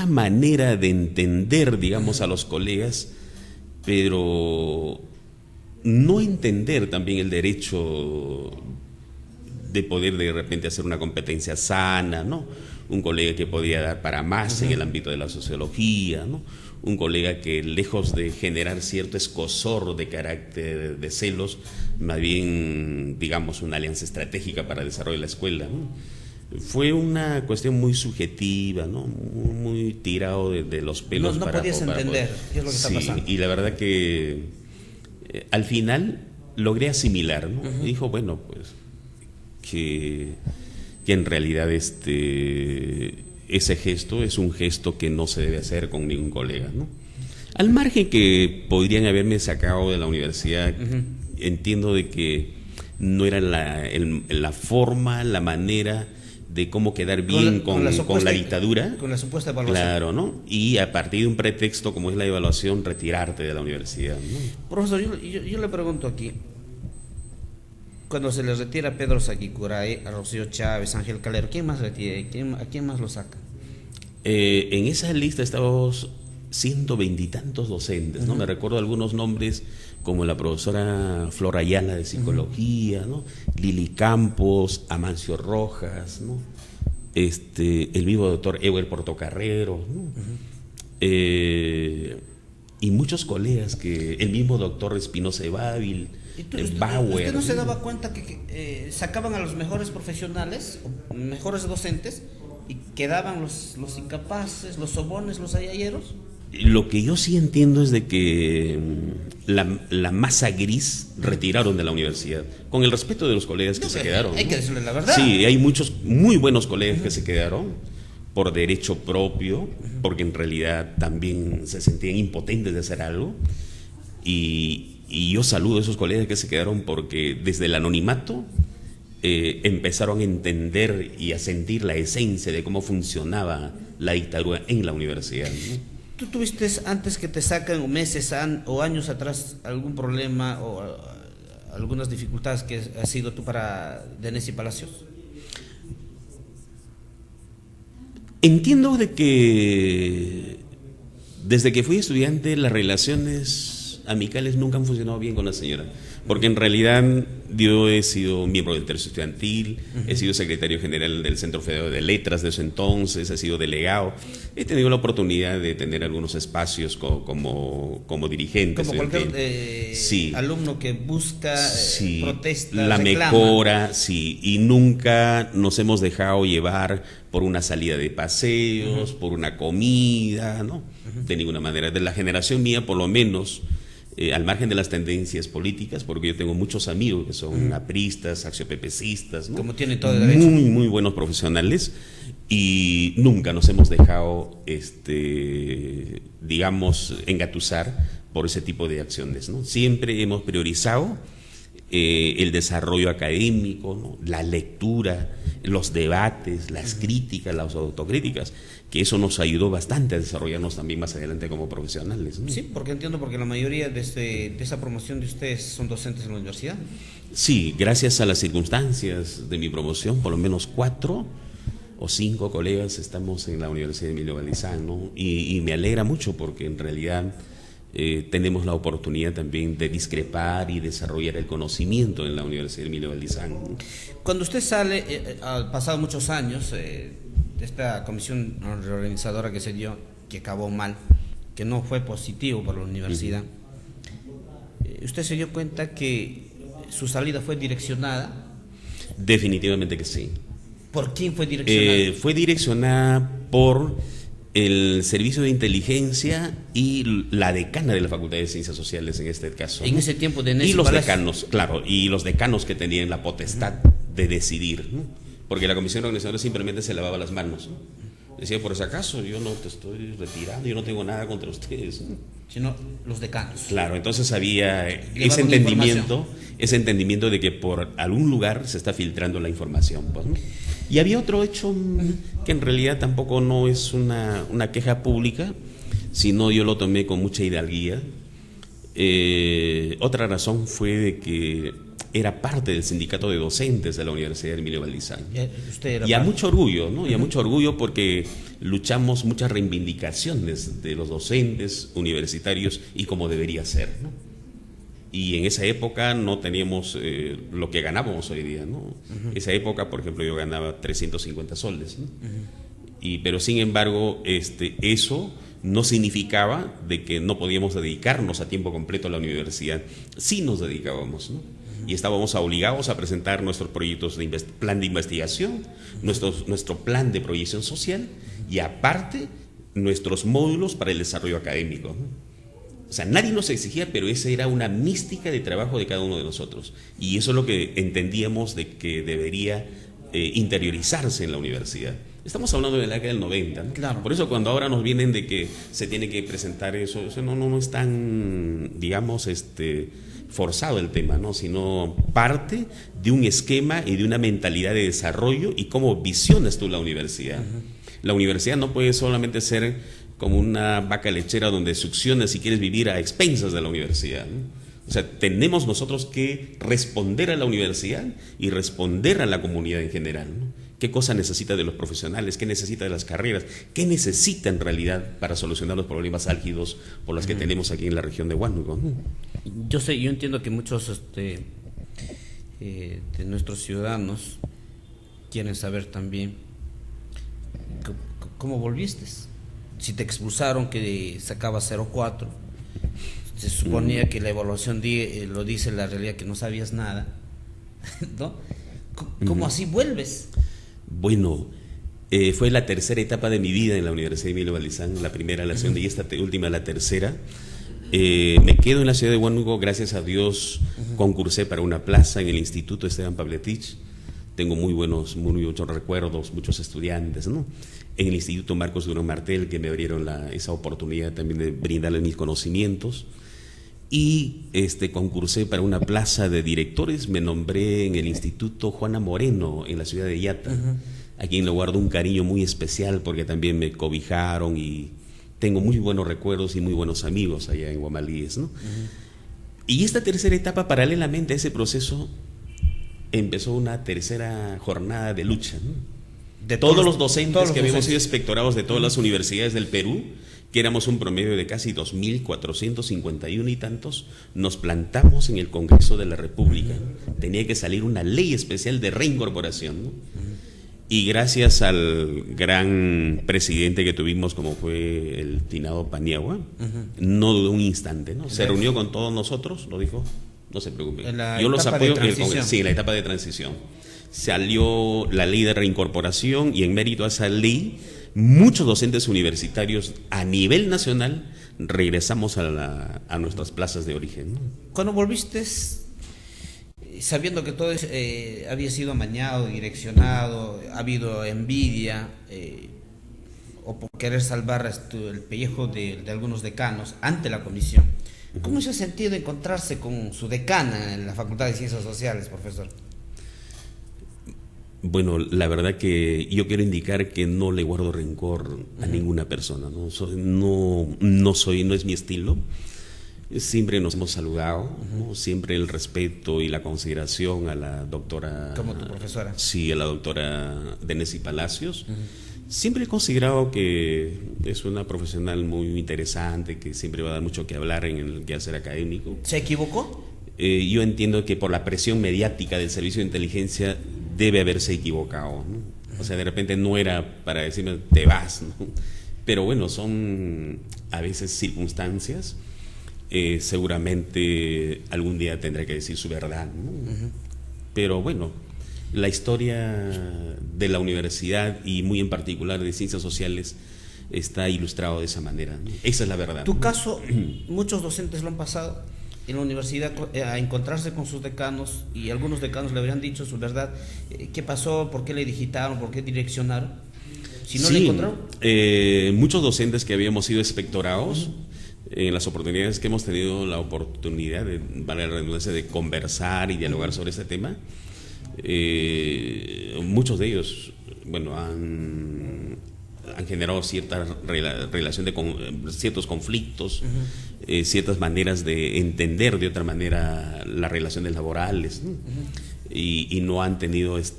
manera de entender, digamos, a los colegas, pero no entender también el derecho de poder de repente hacer una competencia sana, ¿no? Un colega que podía dar para más en el ámbito de la sociología, ¿no? Un colega que lejos de generar cierto escozor de carácter de celos, más bien, digamos, una alianza estratégica para el desarrollo de la escuela, ¿no? Fue una cuestión muy subjetiva, ¿no? Muy tirado de los pelos. No podías entender qué es lo que está pasando. Y la verdad que al final logré asimilar, ¿no? Y dijo, bueno, pues que en realidad ese gesto es un gesto que no se debe hacer con ningún colega, ¿no? Al margen que podrían haberme sacado de la universidad, entiendo de que no era la forma, la manera de cómo quedar bien con la dictadura. Con la supuesta evaluación. Claro, ¿no? Y a partir de un pretexto como es la evaluación, retirarte de la universidad, ¿no? Profesor, yo le pregunto aquí, cuando se les retira a Pedro Saquicuray, a Rocío Chávez, Ángel Calero, ¿quién más retira? ¿A quién más lo saca? En esa lista estábamos 120 y tantos docentes, ¿no? Me recuerdo algunos nombres como la profesora Flor Ayala de Psicología, ¿no? Lili Campos, Amancio Rojas, ¿no? El mismo doctor Ewer Portocarrero, ¿no? Y muchos colegas, el mismo doctor Espinosa Bávil, Bauer. ¿Usted no se daba cuenta que sacaban a los mejores profesionales, mejores docentes, y quedaban los incapaces, los sobones, los ayayeros? Lo que yo sí entiendo es de que la masa gris retiraron de la universidad, con el respeto de los colegas que se quedaron. Hay que decirle la verdad. Sí, hay muchos muy buenos colegas que se quedaron por derecho propio, porque en realidad también se sentían impotentes de hacer algo. Y yo saludo a esos colegas que se quedaron porque desde el anonimato empezaron a entender y a sentir la esencia de cómo funcionaba la dictadura en la universidad, ¿no? ¿Tú tuviste antes que te sacan, o meses o años atrás, algún problema o algunas dificultades que has sido tú para Denesi Palacios? Entiendo de que desde que fui estudiante las relaciones amicales nunca han funcionado bien con la señora, porque en realidad yo he sido miembro del tercio estudiantil, he sido secretario general del Centro Federal de Letras de ese entonces, he sido delegado, he tenido la oportunidad de tener algunos espacios como dirigente. Como cualquier alumno que busca, protesta, la reclama. Mejora, sí, y nunca nos hemos dejado llevar por una salida de paseos, por una comida, ¿no? De ninguna manera. De la generación mía, por lo menos, al margen de las tendencias políticas, porque yo tengo muchos amigos que son apristas, accionpepecistas, ¿no? Como tienen todo el derecho. Muy, muy buenos profesionales, y nunca nos hemos dejado, digamos, engatusar por ese tipo de acciones, ¿no? Siempre hemos priorizado el desarrollo académico, ¿no? La lectura, los debates, las críticas, las autocríticas, que eso nos ayudó bastante a desarrollarnos también más adelante como profesionales, ¿no? Sí, porque entiendo, porque la mayoría de esa promoción de ustedes son docentes en la universidad. Sí, gracias a las circunstancias de mi promoción, por lo menos 4 o 5 colegas estamos en la Universidad de Emilio Valdizán, ¿no? Y me alegra mucho porque en realidad tenemos la oportunidad también de discrepar y desarrollar el conocimiento en la Universidad de Emilio Valdizán. Cuando usted sale, han pasado muchos años de esta comisión reorganizadora que se dio, que acabó mal, que no fue positivo para la universidad, ¿usted se dio cuenta que su salida fue direccionada? Definitivamente que sí. ¿Por quién fue direccionada? Fue direccionada por el Servicio de Inteligencia y la decana de la Facultad de Ciencias Sociales en este caso. En ese tiempo de Nessie y los Palacios. decanos, claro, y los decanos que tenían la potestad de decidir, ¿no? Porque la comisión organizadora simplemente se lavaba las manos, ¿no? Decía, por si acaso, yo no te estoy retirando, yo no tengo nada contra ustedes, ¿no? Sino los decanos. Claro, entonces había Llevaron ese entendimiento de que por algún lugar se está filtrando la información, pues, ¿no? Y había otro hecho que en realidad tampoco no es una queja pública, sino yo lo tomé con mucha hidalguía. Otra razón fue de que era parte del sindicato de docentes de la Universidad de Emilio Valdizán. Y a mucho orgullo, ¿no? Y a mucho orgullo porque luchamos muchas reivindicaciones de los docentes universitarios y como debería ser, ¿no? Y en esa época no teníamos lo que ganábamos hoy día, ¿no? Esa época, por ejemplo, yo ganaba 350 soles, ¿no? Pero sin embargo, eso no significaba de que no podíamos dedicarnos a tiempo completo a la universidad. Sí nos dedicábamos, ¿no? Y estábamos obligados a presentar nuestros proyectos de plan de investigación, nuestro plan de proyección social y aparte nuestros módulos para el desarrollo académico, ¿no? O sea, nadie nos exigía, pero esa era una mística de trabajo de cada uno de nosotros. Y eso es lo que entendíamos de que debería interiorizarse en la universidad. Estamos hablando de la década del 90, ¿no? Claro. Por eso cuando ahora nos vienen de que se tiene que presentar eso no es tan, digamos, forzado el tema, ¿no? Sino parte de un esquema y de una mentalidad de desarrollo y cómo visionas tú la universidad. La universidad no puede solamente ser como una vaca lechera donde succionas si quieres vivir a expensas de la universidad, ¿no? O sea, tenemos nosotros que responder a la universidad y responder a la comunidad en general, ¿no? ¿Qué cosa necesita de los profesionales? ¿Qué necesita de las carreras? ¿Qué necesita en realidad para solucionar los problemas álgidos por los que tenemos aquí en la región de Huánuco? Yo entiendo que muchos de nuestros ciudadanos quieren saber también cómo volviste. Si te expulsaron, que sacabas 0,4, se suponía que la evaluación lo dice la realidad, que no sabías nada, ¿no? ¿Cómo así vuelves? Bueno, fue la tercera etapa de mi vida en la Universidad de Emilio Valdizán, la primera, la segunda y esta última, la tercera. Me quedo en la ciudad de Huánuco, gracias a Dios, concursé para una plaza en el Instituto Esteban Pavletich. Tengo muy muchos recuerdos, muchos estudiantes, ¿no? En el Instituto Marcos Durán Martel, que me abrieron esa oportunidad también de brindarles mis conocimientos. Y concursé para una plaza de directores, me nombré en el Instituto Juana Moreno, en la ciudad de Yata, a quien le guardo un cariño muy especial porque también me cobijaron y tengo muy buenos recuerdos y muy buenos amigos allá en Guamalíes, ¿no? Y esta tercera etapa, paralelamente a ese proceso, empezó una tercera jornada de lucha, ¿no? De todos los docentes que habíamos sido inspectorados de todas las universidades del Perú, que éramos un promedio de casi 2.451 y tantos, nos plantamos en el Congreso de la República. Tenía que salir una ley especial de reincorporación, ¿no? Y gracias al gran presidente que tuvimos, como fue el Tinado Paniagua, no dudó un instante, ¿no? Se reunió con todos nosotros, lo dijo, no se preocupen, yo los apoyo en el Congreso. Sí, en la etapa de transición. Salió la ley de reincorporación y en mérito a esa ley, muchos docentes universitarios a nivel nacional regresamos a nuestras plazas de origen, ¿no? Cuando volviste, sabiendo que todo había sido amañado, direccionado, ha habido envidia, o por querer salvar el pellejo de algunos decanos ante la comisión, ¿cómo se ha sentido encontrarse con su decana en la Facultad de Ciencias Sociales, profesor? Bueno, la verdad que yo quiero indicar que no le guardo rencor a ninguna persona, ¿no? No es mi estilo. Siempre nos hemos saludado, ¿no? Siempre el respeto y la consideración a la doctora... Como tu profesora. Sí, a la doctora Denesi Palacios. Siempre he considerado que es una profesional muy interesante, que siempre va a dar mucho que hablar en el quehacer académico. ¿Se equivocó? Yo entiendo que por la presión mediática del servicio de inteligencia debe haberse equivocado, ¿no? O sea, de repente no era para decirme te vas, ¿no? Pero bueno, son a veces circunstancias. Seguramente algún día tendrá que decir su verdad, ¿no? Pero bueno, la historia de la universidad y muy en particular de ciencias sociales está ilustrado de esa manera, ¿no? Esa es la verdad. Tu caso, muchos docentes lo han pasado en la universidad a encontrarse con sus decanos, y algunos decanos le habrían dicho su verdad. ¿Qué pasó? ¿Por qué le digitaron? ¿Por qué direccionaron? Si no sí, le encontraron. Muchos docentes que habíamos sido espectorados, en las oportunidades que hemos tenido la oportunidad de, vale la redundancia, de conversar y dialogar sobre este tema, muchos de ellos, bueno, han generado cierta relación de ciertos conflictos, ciertas maneras de entender de otra manera las relaciones laborales, ¿no? Y no han tenido esa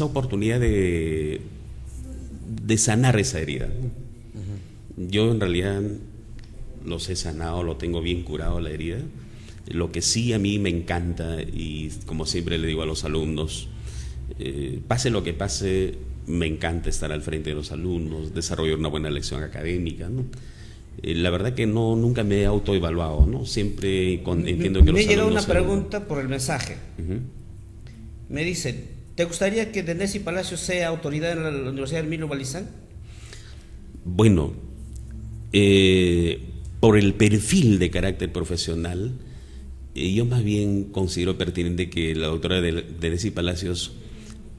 oportunidad de sanar esa herida, ¿no? Yo en realidad los he sanado, lo tengo bien curado la herida. Lo que sí a mí me encanta, y como siempre le digo a los alumnos, pase lo que pase, me encanta estar al frente de los alumnos, desarrollar una buena lección académica, ¿no? La verdad que nunca me he autoevaluado, ¿no? Siempre entiendo que me los llega alumnos... una pregunta por el mensaje. Me dice, ¿te gustaría que Denesi Palacios sea autoridad en la Universidad Emilio Balizán? Bueno, por el perfil de carácter profesional, yo más bien considero pertinente que la doctora Denesi Palacios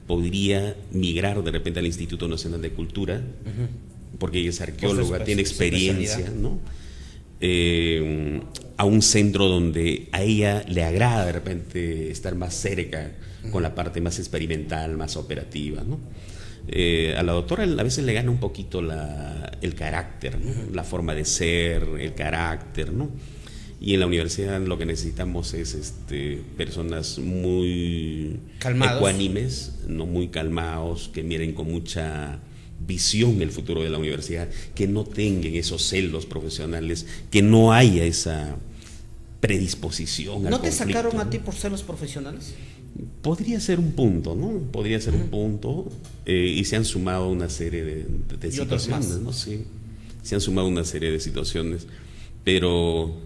podría migrar de repente al Instituto Nacional de Cultura, porque ella es arqueóloga, tiene experiencia, ¿no? A un centro donde a ella le agrada de repente estar más cerca con la parte más experimental, más operativa, ¿no? A la doctora a veces le gana un poquito el carácter, ¿no? La forma de ser, el carácter, ¿no? Y en la universidad lo que necesitamos es personas muy calmados, ecuánimes, no muy calmados, que miren con mucha visión el futuro de la universidad, que no tengan esos celos profesionales, que no haya esa predisposición. ¿No te conflicto, sacaron a ¿no? ti por celos profesionales? Podría ser un punto, ¿no? Podría ser un punto, y se han sumado una serie de situaciones, ¿no? Sí, se han sumado una serie de situaciones, pero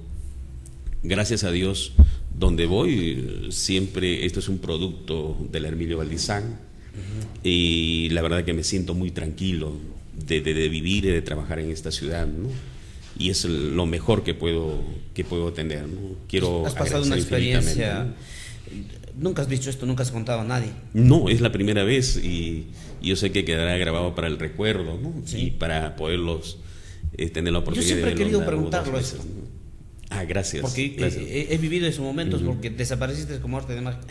gracias a Dios, donde voy, siempre esto es un producto del Emilio Balizán, y la verdad que me siento muy tranquilo de vivir y de trabajar en esta ciudad, ¿no? Y es lo mejor que puedo tener, ¿no? Quiero has pasado una experiencia, ¿no? Nunca has dicho esto, nunca has contado a nadie. No, es la primera vez, y yo sé que quedará grabado para el recuerdo, ¿no? Sí. Y para poderlos tener la oportunidad de Yo siempre he querido verlo preguntarlo veces, eso. ¿no? Ah, gracias. Porque gracias. he vivido esos momentos, porque desapareciste como arte de magia.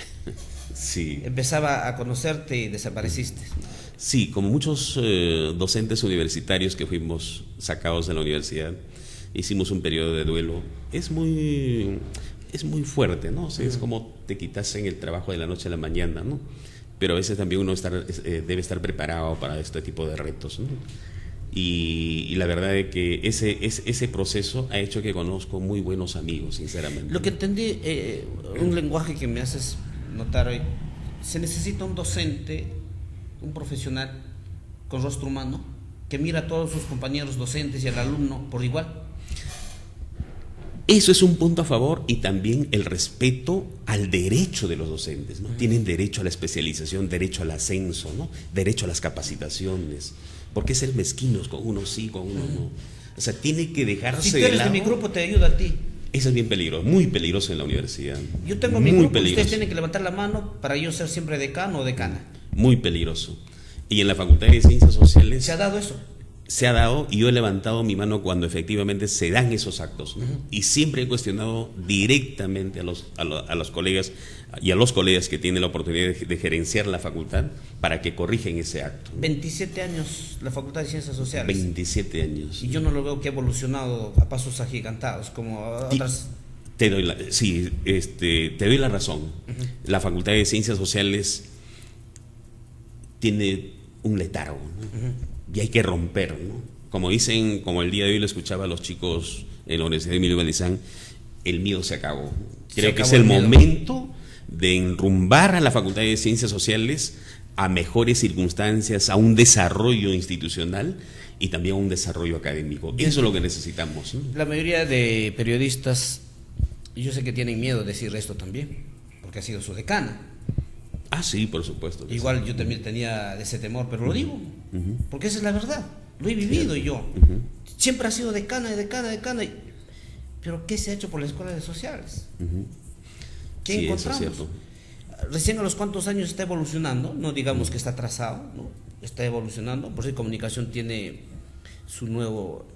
Sí. Empezaba a conocerte y desapareciste. Sí, como muchos docentes universitarios que fuimos sacados de la universidad, hicimos un periodo de duelo. Es muy fuerte, ¿no? O sea, es como te quitasen el trabajo de la noche a la mañana, ¿no? Pero a veces también uno debe estar preparado para este tipo de retos, ¿no? Y la verdad es que ese proceso ha hecho que conozco muy buenos amigos, sinceramente. Lo que entendí, un lenguaje que me haces notar hoy, se necesita un docente, un profesional con rostro humano, que mira a todos sus compañeros docentes y al alumno por igual. Eso es un punto a favor, y también el respeto al derecho de los docentes, ¿no? Tienen derecho a la especialización, derecho al ascenso, ¿no? Derecho a las capacitaciones. ¿Por qué ser mezquinos con uno sí, con uno no? O sea, tiene que dejarse Si tú eres de mi grupo, te ayuda a ti. Eso es bien peligroso, muy peligroso en la universidad. Yo tengo mi grupo, ustedes tienen que levantar la mano para yo ser siempre decano o decana. Muy peligroso. Y en la Facultad de Ciencias Sociales ¿Se ha dado eso? Se ha dado, y yo he levantado mi mano cuando efectivamente se dan esos actos, ¿no? Y siempre he cuestionado directamente a los colegas y a los colegas que tienen la oportunidad de gerenciar la facultad para que corrigen ese acto, ¿no? 27 años la Facultad de Ciencias Sociales. 27 años. Y yo no lo veo que ha evolucionado a pasos agigantados como otras. Te doy la razón. La Facultad de Ciencias Sociales tiene un letargo, ¿no? Y hay que romper, ¿no? Como dicen, como el día de hoy lo escuchaba a los chicos en la Universidad de Emilio Balizán, el miedo se acabó. Creo que es el momento de enrumbar a la Facultad de Ciencias Sociales a mejores circunstancias, a un desarrollo institucional y también a un desarrollo académico. Eso es lo que necesitamos, ¿no? La mayoría de periodistas, yo sé que tienen miedo de decir esto también, porque ha sido su decana. Ah, sí, por supuesto. Igual yo también tenía ese temor, pero lo digo, porque esa es la verdad, lo he vivido yo. Siempre ha sido decana, pero ¿qué se ha hecho por la Escuela de Sociales? ¿Qué sí, encontramos? Eso es cierto. Recién a los cuantos años está evolucionando, no digamos que está atrasado, ¿no? está evolucionando. Por eso comunicación tiene su nuevo,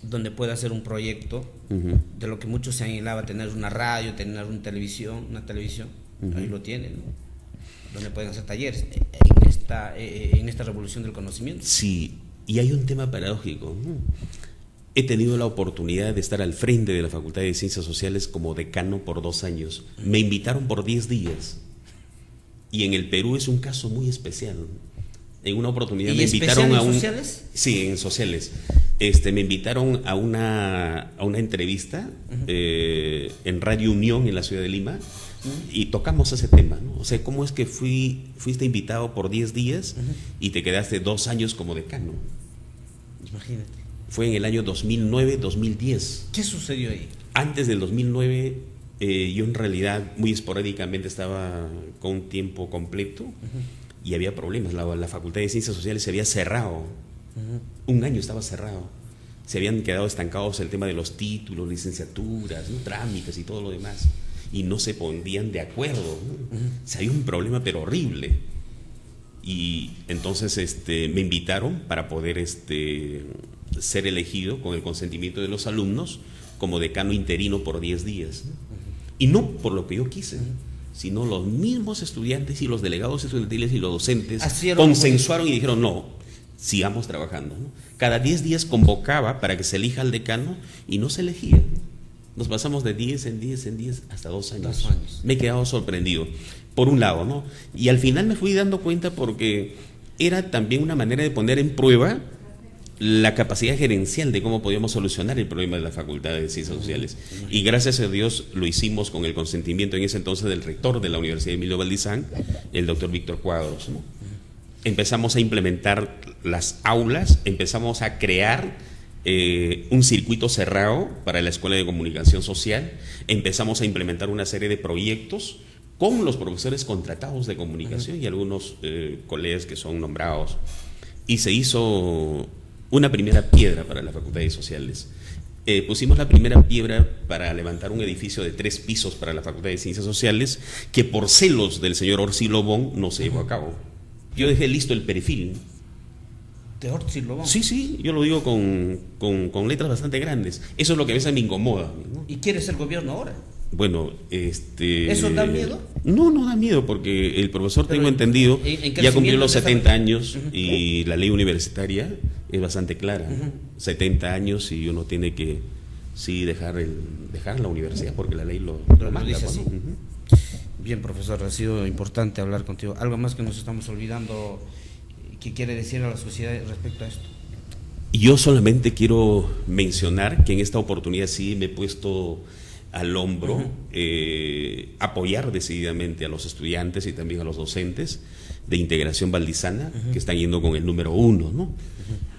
donde puede hacer un proyecto, de lo que muchos se anhelaba, tener una radio, tener una televisión, ahí lo tienen, ¿no? Donde pueden hacer talleres en esta revolución del conocimiento. Sí, y hay un tema paradójico, ¿no? He tenido la oportunidad de estar al frente de la Facultad de Ciencias Sociales como decano por 2 años. Me invitaron por 10 días. Y en el Perú es un caso muy especial. En una oportunidad me invitaron a un... sociales? Sí, en sociales. Me invitaron a una entrevista en Radio Unión en la ciudad de Lima y tocamos ese tema, ¿no? O sea, ¿cómo es que fuiste invitado por 10 días y te quedaste 2 años como decano? Imagínate. Fue en el año 2009-2010. ¿Qué sucedió ahí? Antes del 2009, yo en realidad muy esporádicamente estaba con un tiempo completo y había problemas. La Facultad de Ciencias Sociales se había cerrado. Un año estaba cerrado. Se habían quedado estancados el tema de los títulos, licenciaturas, ¿no? Trámites y todo lo demás. Y no se ponían de acuerdo, ¿no? O sea, había un problema pero horrible. Y entonces me invitaron para poder ser elegido con el consentimiento de los alumnos como decano interino por 10 días, ¿no? Y no por lo que yo quise, sino los mismos estudiantes y los delegados estudiantiles y los docentes consensuaron y dijeron no, sigamos trabajando, ¿no? Cada 10 días convocaba para que se elija al decano y no se elegía. Nos pasamos de 10 en 10 en 10 hasta 2 años. 2 años. Me he quedado sorprendido, por un lado, ¿no? Y al final me fui dando cuenta porque era también una manera de poner en prueba la capacidad gerencial de cómo podíamos solucionar el problema de la Facultad de Ciencias Sociales. Y gracias a Dios lo hicimos con el consentimiento en ese entonces del rector de la Universidad Emilio Valdizán, el doctor Víctor Cuadros, ¿no? Empezamos a implementar las aulas, empezamos a crear un circuito cerrado para la Escuela de Comunicación Social, empezamos a implementar una serie de proyectos con los profesores contratados de comunicación y algunos colegas que son nombrados, y se hizo una primera piedra para la Facultad de Sociales. Pusimos la primera piedra para levantar un edificio de 3 pisos para la Facultad de Ciencias Sociales, que por celos del señor Orsi Lobón no se llevó a cabo. Yo dejé listo el perfil. ¿De Orsi Lobón? Sí, yo lo digo con letras bastante grandes. Eso es lo que a veces me incomoda, ¿no? ¿Y quieres el gobierno ahora? Bueno, ¿Eso da miedo? No da miedo, porque el profesor, tengo entendido, ya cumplió los 70 años y la ley universitaria es bastante clara. 70 años y uno tiene que, sí, dejar la universidad porque la ley lo manda, dice así. ¿no? Bien, profesor, ha sido importante hablar contigo. ¿Algo más que nos estamos olvidando que quiere decir a la sociedad respecto a esto? Yo solamente quiero mencionar que en esta oportunidad sí me he puesto al hombro, apoyar decididamente a los estudiantes y también a los docentes de Integración Valdizana, que están yendo con el número 1, ¿no?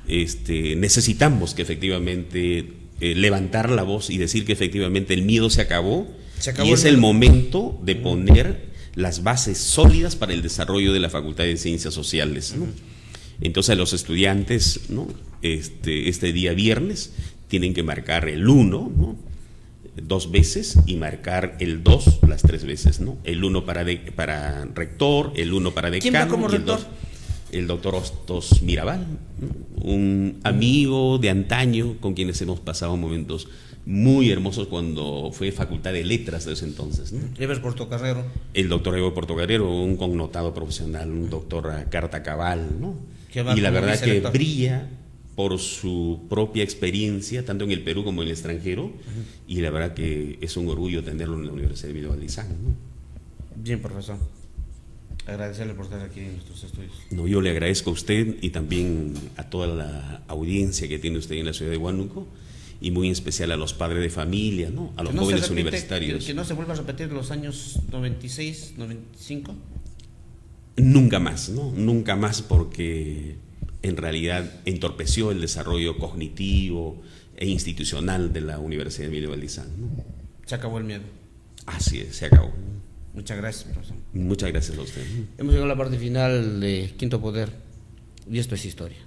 Necesitamos que efectivamente levantar la voz y decir que efectivamente el miedo se acabó y es el momento de poner las bases sólidas para el desarrollo de la Facultad de Ciencias Sociales, ¿no? Entonces los estudiantes, ¿no? Este día viernes tienen que marcar el 1, ¿no? 2 veces y marcar el 2 las 3 veces, ¿no? El 1 para rector, el 1 para decano. ¿Quién va como rector? El doctor Hostos Mirabal, ¿no? Un amigo de antaño con quienes hemos pasado momentos muy hermosos cuando fue Facultad de Letras de ese entonces, ¿no? Eber Portocarrero. El doctor Eber Portocarrero, un connotado profesional, un doctor a carta cabal, ¿no? Y la verdad que brilla por su propia experiencia, tanto en el Perú como en el extranjero, y la verdad que es un orgullo tenerlo en la Universidad de Emilio Valdizán, ¿no? Bien, profesor. Agradecerle por estar aquí en nuestros estudios. No, yo le agradezco a usted y también a toda la audiencia que tiene usted en la ciudad de Huánuco, y muy en especial a los padres de familia, ¿no? A los jóvenes universitarios. Que no se vuelva a repetir los años 96, 95. Nunca más, ¿no? Nunca más, porque en realidad entorpeció el desarrollo cognitivo e institucional de la Universidad de Emilio Valdizán, ¿no? Se acabó el miedo. Así es, se acabó. Muchas gracias, profesor. Muchas gracias a usted. Hemos llegado a la parte final de Quinto Poder y esto es historia.